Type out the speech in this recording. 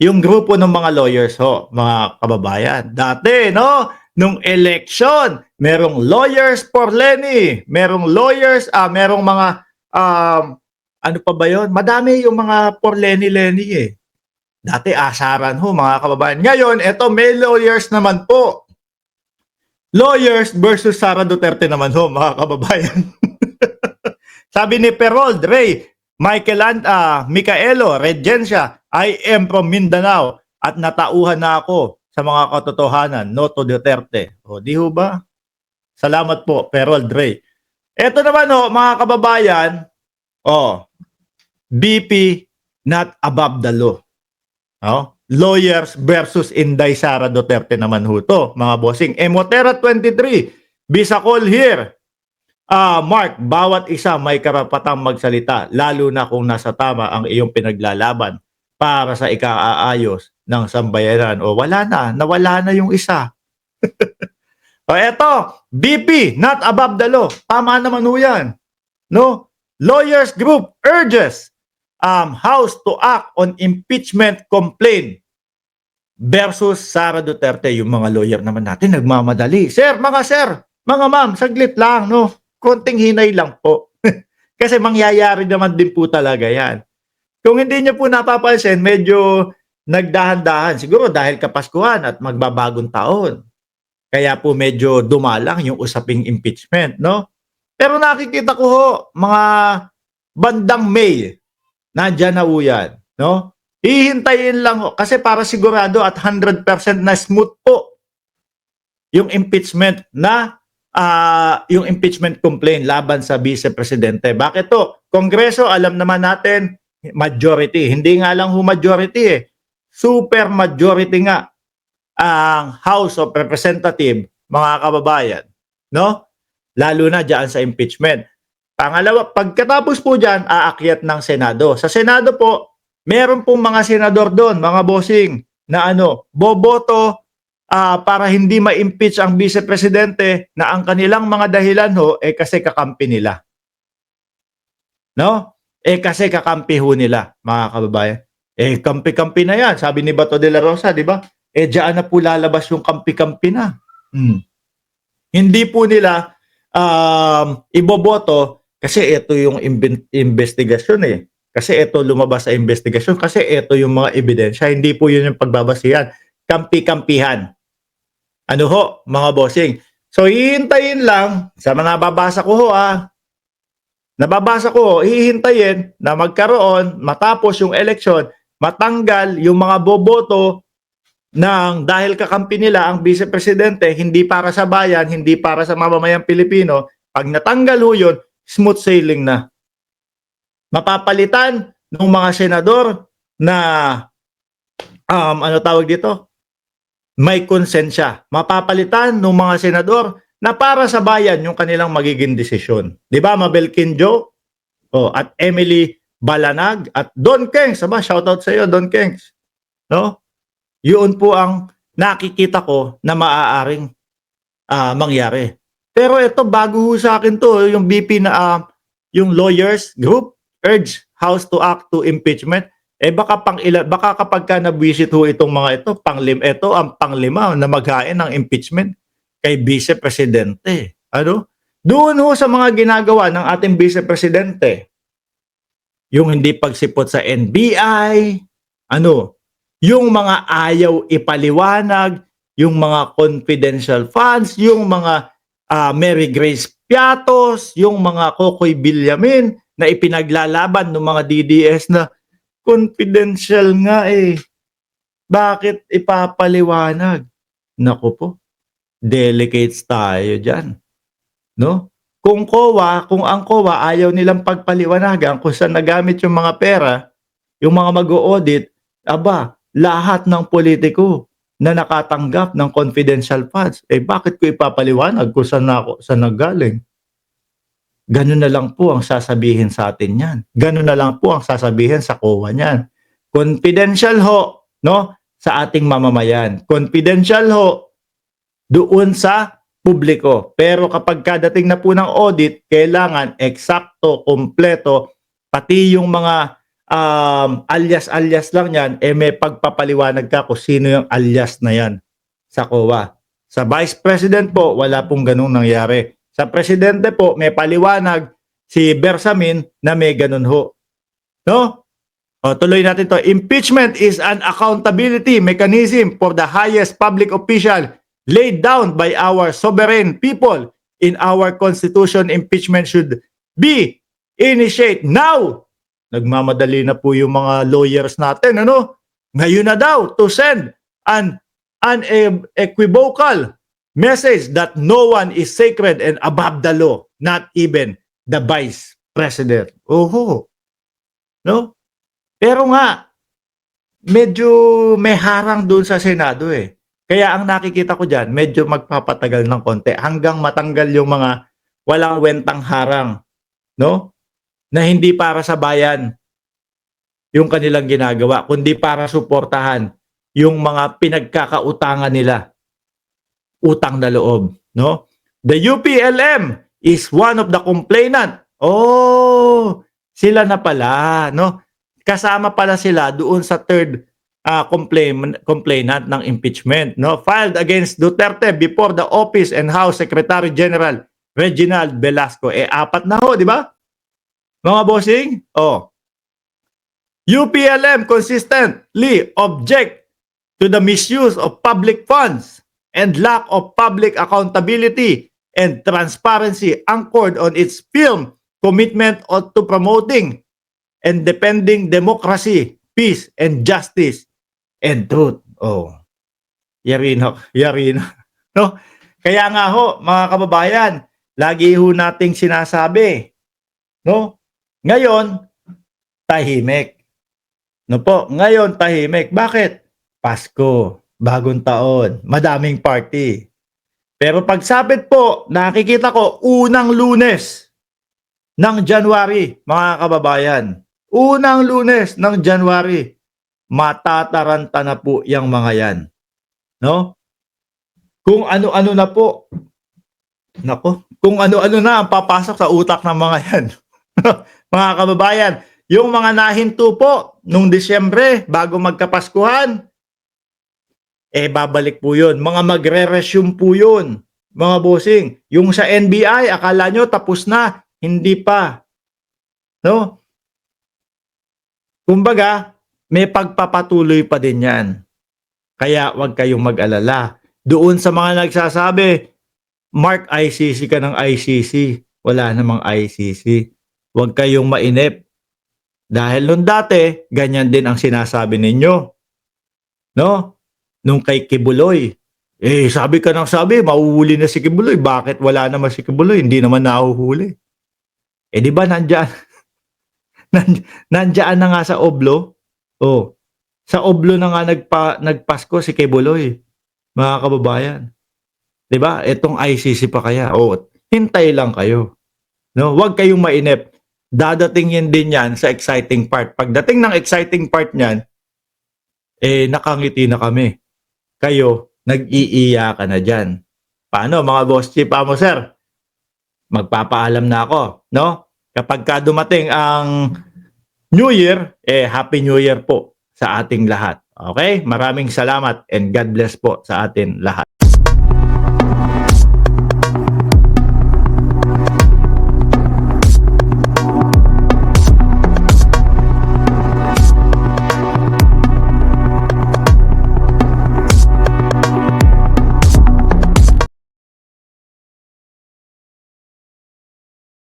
yung grupo ng mga lawyers ho, mga kababayan. Dati, no, nung election, merong lawyers for Lenny, merong lawyers, merong mga, ano pa ba yun? Madami yung mga for Lenny eh. Dati asaran ho, mga kababayan. Ngayon, eto may lawyers naman po. Lawyers versus Sara Duterte naman ho, mga kababayan. Sabi ni Perold Ray, Micaelo, Regencia, I am from Mindanao at natauhan na ako sa mga katotohanan, no to Duterte. O di ho ba? Salamat po, Perold Ray. Ito naman ho, mga kababayan, BP not above the law. Lawyers versus Inday Sara Duterte naman ho to, mga bossing. Emotera 23, Bisacol here. Mark, bawat isa may karapatang magsalita, lalo na kung nasa tama ang iyong pinaglalaban para sa ikaaayos ng sambayanan. O wala na, nawala na yung isa. O eto, BP, not above the law. Tama naman ho yan. No? Lawyers Group urges House to act on impeachment complaint versus Sara Duterte. Yung mga lawyer naman natin nagmamadali. Sir, mga ma'am, saglit lang, no? Konting hinay lang po. Kasi mangyayari naman din po talaga yan. Kung hindi niyo po napapansin, medyo nagdahan-dahan. Siguro dahil Kapaskuhan at magbabagong taon. Kaya po medyo dumalang yung usaping impeachment, no? Pero nakikita ko ho, mga bandang May, nandyan na po yan, no? Hihintayin lang ho, kasi para sigurado at 100% na smooth po yung impeachment na yung impeachment complaint laban sa Vice Presidente. Bakit to? Kongreso, alam naman natin, majority. Hindi nga lang majority eh. Super majority nga ang House of Representatives, mga kababayan. No? Lalo na dyan sa impeachment. Pangalawa, pagkatapos po dyan, aakyat ng Senado. Sa Senado po, meron pong mga senador doon, mga bossing, na boboto para hindi ma-impeach ang Vice Presidente na ang kanilang mga dahilan ho kasi kakampi nila. No? Kasi kakampi ho nila, mga kababayan. Kampi-kampi na yan. Sabi ni Bato de la Rosa, di ba? Diyan na po lalabas yung kampi-kampi na. Hindi po nila iboboto kasi ito yung investigasyon eh. Kasi ito lumabas sa investigasyon. Kasi ito yung mga ebidensya. Hindi po yun yung pagbabasihan. Kampi-kampihan. Ano ho, mga bossing? So, hihintayin lang, sa nababasa ko ho nababasa ko, hihintayin na magkaroon, matapos yung eleksyon, matanggal yung mga boboto ng dahil kakampi nila ang Vice Presidente, hindi para sa bayan, hindi para sa mamamayang Pilipino. Pag natanggal ho yun, smooth sailing na. Mapapalitan ng mga senador na, ano tawag dito? May konsensya. Mapapalitan ng mga senador na para sa bayan yung kanilang magiging desisyon. Di ba, Mabel Quinjo? At Emily Balanag at Don Kengs. Shoutout sa iyo, Don Kengs. No? Yun po ang nakikita ko na maaaring mangyari. Pero ito, bago ho sa akin to, yung BP na yung lawyers group urge House to act to impeachment. Baka kapag ka na-visit ho itong mga ito, ito ang panglima na maghain ng impeachment kay Vice Presidente. Doon ho sa mga ginagawa ng ating Vice Presidente, yung hindi pagsipot sa NBI, yung mga ayaw ipaliwanag, yung mga confidential funds, yung mga Mary Grace Piatos, yung mga Kokoy Villamin na ipinaglalaban ng mga DDS na confidential nga eh. Bakit ipapaliwanag? Naku po, delicates tayo dyan. No? Kung ang COA ayaw nilang pagpaliwanagan kung saan nagamit yung mga pera, yung mga mag-o-audit, lahat ng politiko na nakatanggap ng confidential funds, bakit ko ipapaliwanag kung saan nagaling? Ganun na lang po ang sasabihin sa atin yan. Ganun na lang po ang sasabihin sa COA niyan. Confidential ho, no? Sa ating mamamayan. Confidential ho doon sa publiko. Pero kapag kadating na po ng audit, kailangan eksakto, kompleto, pati yung mga alias-alias lang yan, may pagpapaliwanag ka kung sino yung alias na yan sa COA. Sa Vice President po, wala pong ganung nangyari. Sa Presidente po, may paliwanag si Bersamin na may ganun ho. No? Tuloy natin to. Impeachment is an accountability mechanism for the highest public official laid down by our sovereign people. In our Constitution, impeachment should be initiated now. Nagmamadali na po yung mga lawyers natin, ano? Ngayon na daw to send an unequivocal message that no one is sacred and above the law, not even the Vice President. Oho. No? Pero nga, medyo may harang doon sa Senado eh. Kaya ang nakikita ko dyan, medyo magpapatagal ng konti hanggang matanggal yung mga walang wentang harang. No? Na hindi para sa bayan yung kanilang ginagawa, kundi para suportahan yung mga pinagkakautangan nila. Utang na loob. No? The UPLM is one of the complainant. Oh, sila na pala. No? Kasama pala sila doon sa third complainant ng impeachment, no, filed against Duterte before the office and House Secretary General Reginald Velasco. Apat na ho, di ba? Mga bossing? UPLM consistently object to the misuse of public funds and lack of public accountability and transparency anchored on its firm commitment to promoting and defending democracy, peace, and justice, and truth. Yarino. No? Kaya nga ho, mga kababayan, lagi ho nating sinasabi, no? Ngayon, tahimik. No po, ngayon tahimik. Bakit? Pasko, bagong taon, madaming party. Pero pagsapit po, nakikita ko, unang Lunes ng January, mga kababayan. Unang Lunes ng January, matataranta na po yung mga yan. No? Kung ano-ano na po. Nako, kung ano-ano na ang papasok sa utak ng mga yan. Mga kababayan, yung mga nahinto po nung Disyembre bago magkapaskuhan, babalik po yun. Mga magre-resume po yun. Mga bossing, yung sa NBI, akala nyo tapos na, hindi pa. No? Kumbaga, may pagpapatuloy pa din yan. Kaya wag kayong mag-alala. Doon sa mga nagsasabi, Mark, ICC ka ng ICC. Wala namang ICC. Wag kayong mainip. Dahil nung dati, ganyan din ang sinasabi ninyo. No? Nung kay Kibuloy. Sabi ka ng sabi, mahuhuli na si Kibuloy. Bakit wala naman si Kibuloy? Hindi naman nahuhuli. Di ba nandyan? Nandiyan na nga sa Oblo. Sa Oblo na nga nagpasko si Kibuloy. Mga kababayan. 'Di ba? Etong ICC pa kaya. Hintay lang kayo. No, huwag kayong mainip. Dadating din 'yan sa exciting part. Pagdating ng exciting part niyan, nakangiti na kami. Kayo, nag-iiyakan na diyan. Paano mga boss chief mo, sir? Magpapaalam na ako, no? Kapag dumating ang New Year, Happy New Year po sa ating lahat. Okay? Maraming salamat and God bless po sa atin lahat.